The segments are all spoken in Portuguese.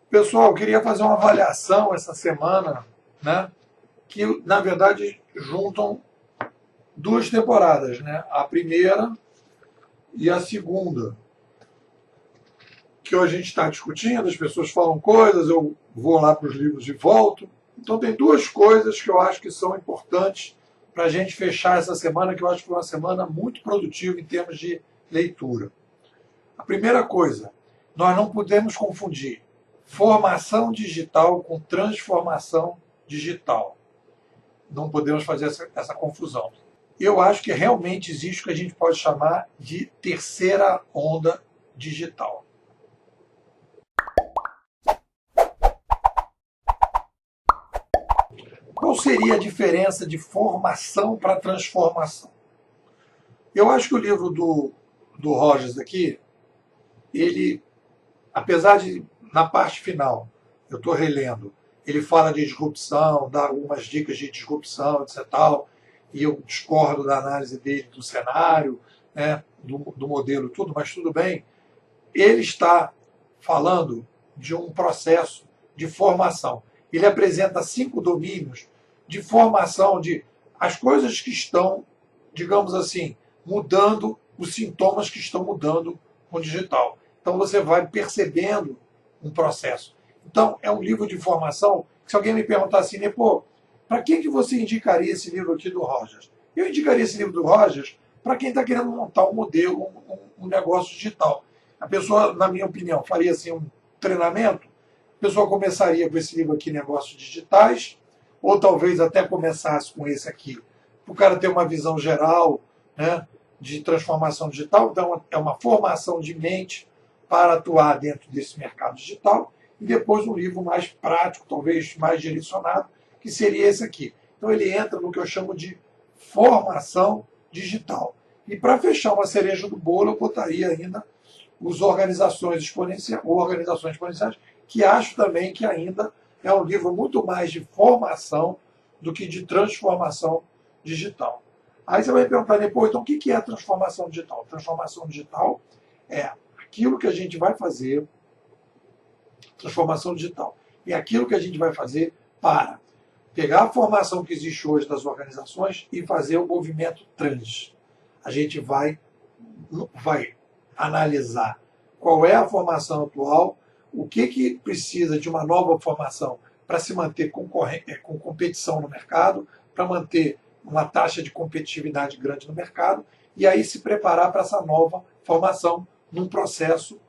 Pessoal, eu queria fazer uma avaliação essa semana, né? Que na verdade juntam duas temporadas, né? A primeira e a segunda, que hoje a gente está discutindo, as pessoas falam coisas, eu vou lá para os livros e volto. Então tem duas coisas que eu acho que são importantes para a gente fechar essa semana, que eu acho que foi uma semana muito produtiva em termos de leitura. A primeira coisa, nós não podemos confundir formação digital com transformação digital. Não podemos fazer essa confusão. Eu acho que realmente existe o que a gente pode chamar de terceira onda digital. Qual seria a diferença de formação para transformação? Eu acho que o livro do Rogers aqui, ele, apesar de, na parte final, eu estou relendo, ele fala de disrupção, dá algumas dicas de disrupção, etc. Tal, e eu discordo da análise dele do cenário, né, do modelo, tudo, mas tudo bem. Ele está falando de um processo de formação. Ele apresenta 5 domínios de formação, de as coisas que estão, digamos assim, mudando, os sintomas que estão mudando com o digital. Então você vai percebendo um processo. Então é um livro de formação que, se alguém me perguntar assim, né, pô, para que você indicaria esse livro aqui do Rogers? Eu indicaria esse livro do Rogers para quem está querendo montar um modelo, um negócio digital. A pessoa, na minha opinião, faria assim um treinamento. A pessoa começaria com esse livro aqui, Negócios Digitais, ou talvez até começasse com esse aqui, para o cara ter uma visão geral, né, de transformação digital. Então, é uma formação de mente para atuar dentro desse mercado digital. E depois um livro mais prático, talvez mais direcionado, que seria esse aqui. Então, ele entra no que eu chamo de formação digital. E para fechar uma cereja do bolo, eu botaria ainda os organizações exponenciais, que acho também que ainda é um livro muito mais de formação do que de transformação digital. Aí você vai me perguntar depois, então o que é transformação digital? Transformação digital é aquilo que a gente vai fazer, transformação digital, é aquilo que a gente vai fazer para pegar a formação que existe hoje das organizações e fazer o movimento trans. A gente vai analisar qual é a formação atual, o que precisa de uma nova formação para se manter com competição no mercado, para manter uma taxa de competitividade grande no mercado, e aí se preparar para essa nova formação num processo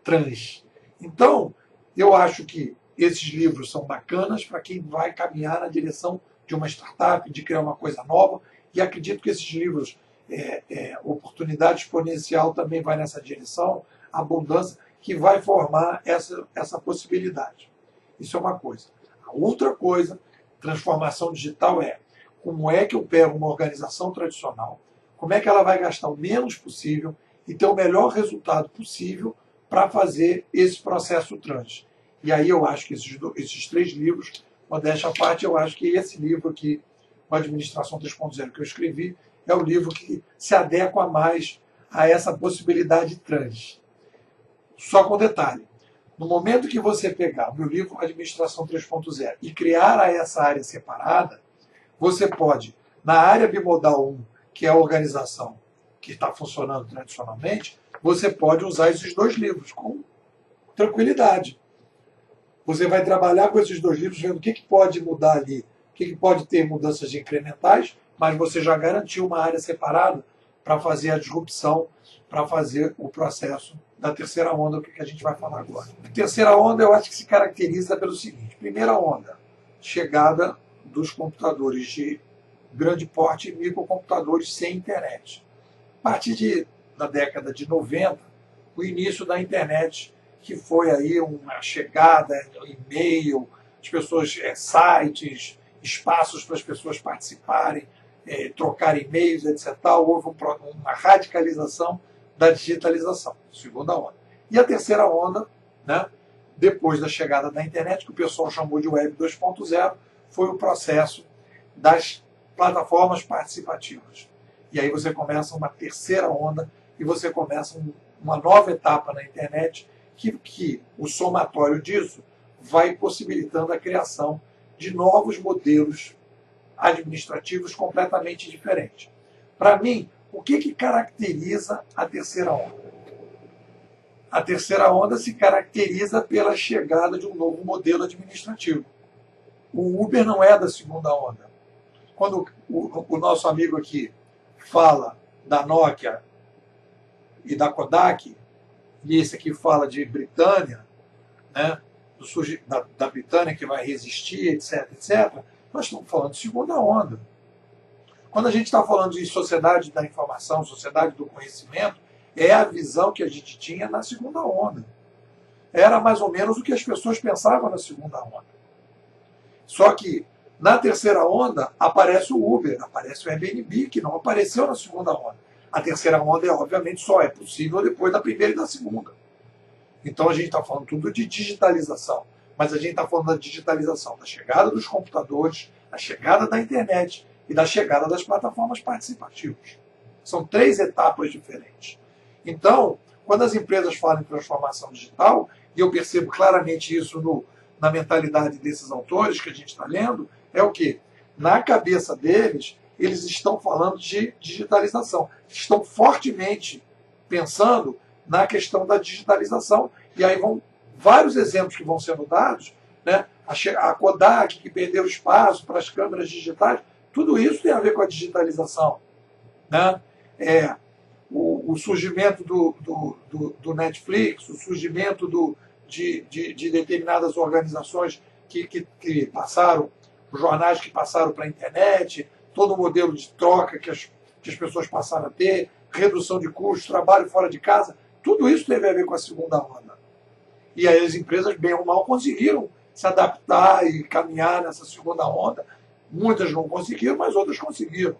trans. Então, eu acho que esses livros são bacanas para quem vai caminhar na direção de uma startup, de criar uma coisa nova, e acredito que esses livros, Oportunidade Exponencial também vai nessa direção, Abundância, que vai formar essa possibilidade. Isso é uma coisa. A outra coisa, transformação digital, é como é que eu pego uma organização tradicional, como é que ela vai gastar o menos possível e ter o melhor resultado possível para fazer esse processo trans. E aí eu acho que esses 3 livros, modéstia à parte, eu acho que esse livro aqui, o Administração 3.0, que eu escrevi, é o livro que se adequa mais a essa possibilidade trans. Só com detalhe, no momento que você pegar o meu livro Administração 3.0 e criar essa área separada, você pode, na área bimodal 1, que é a organização que está funcionando tradicionalmente, você pode usar esses 2 livros com tranquilidade. Você vai trabalhar com esses 2 livros, vendo o que pode mudar ali, o que pode ter mudanças incrementais, mas você já garantiu uma área separada para fazer a disrupção, para fazer o processo da terceira onda, que a gente vai falar agora. A terceira onda eu acho que se caracteriza pelo seguinte: primeira onda, chegada dos computadores de grande porte e microcomputadores sem internet. A partir da década de 90, o início da internet, que foi aí uma chegada, e-mail, as pessoas, sites, espaços para as pessoas participarem, trocar e-mails, etc. Houve uma radicalização da digitalização, segunda onda. E a terceira onda, né, depois da chegada da internet, que o pessoal chamou de Web 2.0, foi o processo das plataformas participativas. E aí você começa uma terceira onda e você começa uma nova etapa na internet que o somatório disso vai possibilitando a criação de novos modelos administrativos completamente diferentes. Para mim, o que caracteriza a terceira onda? A terceira onda se caracteriza pela chegada de um novo modelo administrativo. O Uber não é da segunda onda. Quando o nosso amigo aqui fala da Nokia e da Kodak, e esse aqui fala de Britânia, né, da Britânia que vai resistir, etc, etc, nós estamos falando de segunda onda. Quando a gente está falando de sociedade da informação, sociedade do conhecimento, é a visão que a gente tinha na segunda onda. Era mais ou menos o que as pessoas pensavam na segunda onda. Só que na terceira onda aparece o Uber, aparece o Airbnb, que não apareceu na segunda onda. A terceira onda, obviamente, só é possível depois da primeira e da segunda. Então a gente está falando tudo de digitalização, mas a gente está falando da digitalização, da chegada dos computadores, da chegada da internet e da chegada das plataformas participativas. São 3 etapas diferentes. Então, quando as empresas falam em transformação digital, e eu percebo claramente isso na mentalidade desses autores que a gente está lendo, é o quê? Na cabeça deles, eles estão falando de digitalização. Estão fortemente pensando na questão da digitalização. E aí vão vários exemplos que vão sendo dados, né? A Kodak, que perdeu espaço para as câmeras digitais, tudo isso tem a ver com a digitalização. Né? O surgimento do Netflix, o surgimento de determinadas organizações que passaram, os jornais que passaram para a internet, todo o modelo de troca que as pessoas passaram a ter, redução de custos, trabalho fora de casa, tudo isso teve a ver com a segunda onda. E aí as empresas, bem ou mal, conseguiram se adaptar e caminhar nessa segunda onda. Muitas não conseguiram, mas outras conseguiram.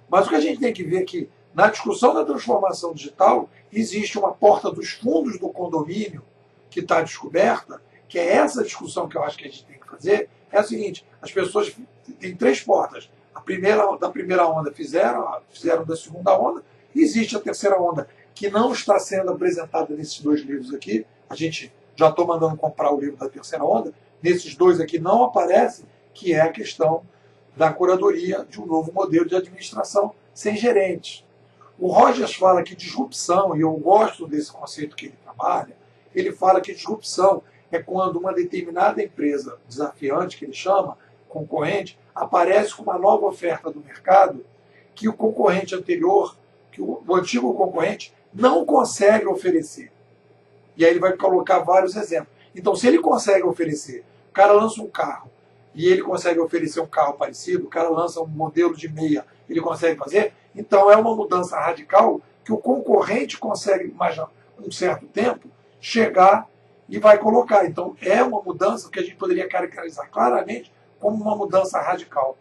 Mas o que a gente tem que ver é que, na discussão da transformação digital, existe uma porta dos fundos do condomínio que está descoberta, que é essa discussão que eu acho que a gente tem que fazer, é a seguinte: as pessoas têm 3 portas. Da primeira onda fizeram da segunda onda, e existe a terceira onda, que não está sendo apresentada nesses 2 livros aqui. A gente já estou mandando comprar o livro da terceira onda. Nesses 2 aqui não aparece, que é a questão da curadoria de um novo modelo de administração sem gerentes. O Rogers fala que disrupção, e eu gosto desse conceito que ele trabalha, ele fala que disrupção é quando uma determinada empresa desafiante, que ele chama, concorrente, aparece com uma nova oferta do mercado que o concorrente anterior, que o antigo concorrente, não consegue oferecer. E aí ele vai colocar vários exemplos. Então, se ele consegue oferecer, o cara lança um carro, e ele consegue oferecer um carro parecido, o cara lança um modelo de meia, ele consegue fazer, então é uma mudança radical que o concorrente consegue, mais um certo tempo, chegar e vai colocar. Então é uma mudança que a gente poderia caracterizar claramente como uma mudança radical.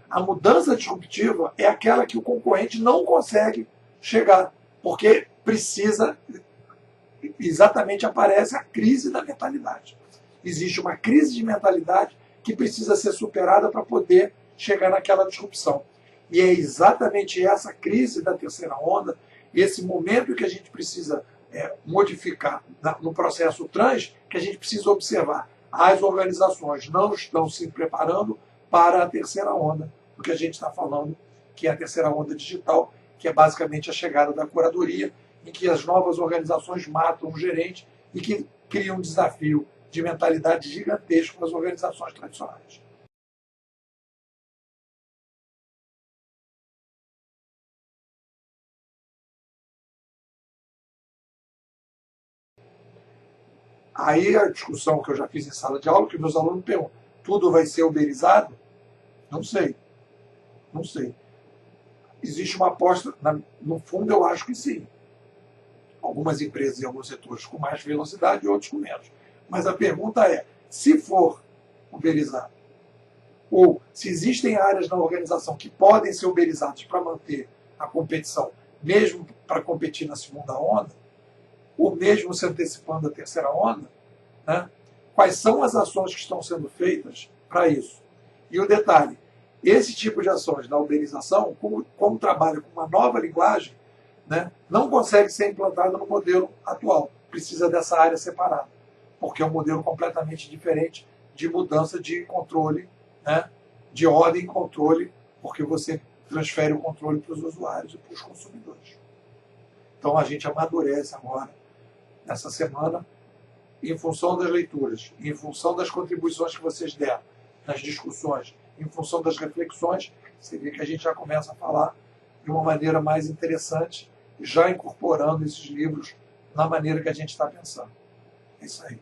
A mudança disruptiva é aquela que o concorrente não consegue chegar, porque precisa, exatamente aparece a crise da mentalidade. Existe uma crise de mentalidade que precisa ser superada para poder chegar naquela disrupção. E é exatamente essa crise da terceira onda, esse momento que a gente precisa modificar no processo trans, que a gente precisa observar. As organizações não estão se preparando para a terceira onda, porque a gente está falando que é a terceira onda digital, que é basicamente a chegada da curadoria, em que as novas organizações matam o gerente e que criam um desafio de mentalidade gigantesco nas organizações tradicionais. Aí a discussão que eu já fiz em sala de aula, que meus alunos perguntam, tudo vai ser uberizado? Não sei. Não sei. Existe uma aposta, no fundo eu acho que sim. Algumas empresas em alguns setores com mais velocidade e outros com menos. Mas a pergunta é, se for uberizado, ou se existem áreas na organização que podem ser uberizadas para manter a competição, mesmo para competir na segunda onda, ou mesmo se antecipando a terceira onda, né? Quais são as ações que estão sendo feitas para isso? E o detalhe, esse tipo de ações da uberização, como trabalha com uma nova linguagem, né, não consegue ser implantada no modelo atual. Precisa dessa área separada. porque é um modelo completamente diferente de mudança de controle, né? De ordem e controle, porque você transfere o controle para os usuários e para os consumidores. Então a gente amadurece agora, nessa semana, em função das leituras, em função das contribuições que vocês deram, nas discussões, em função das reflexões, você vê que a gente já começa a falar de uma maneira mais interessante, já incorporando esses livros na maneira que a gente está pensando. É isso aí.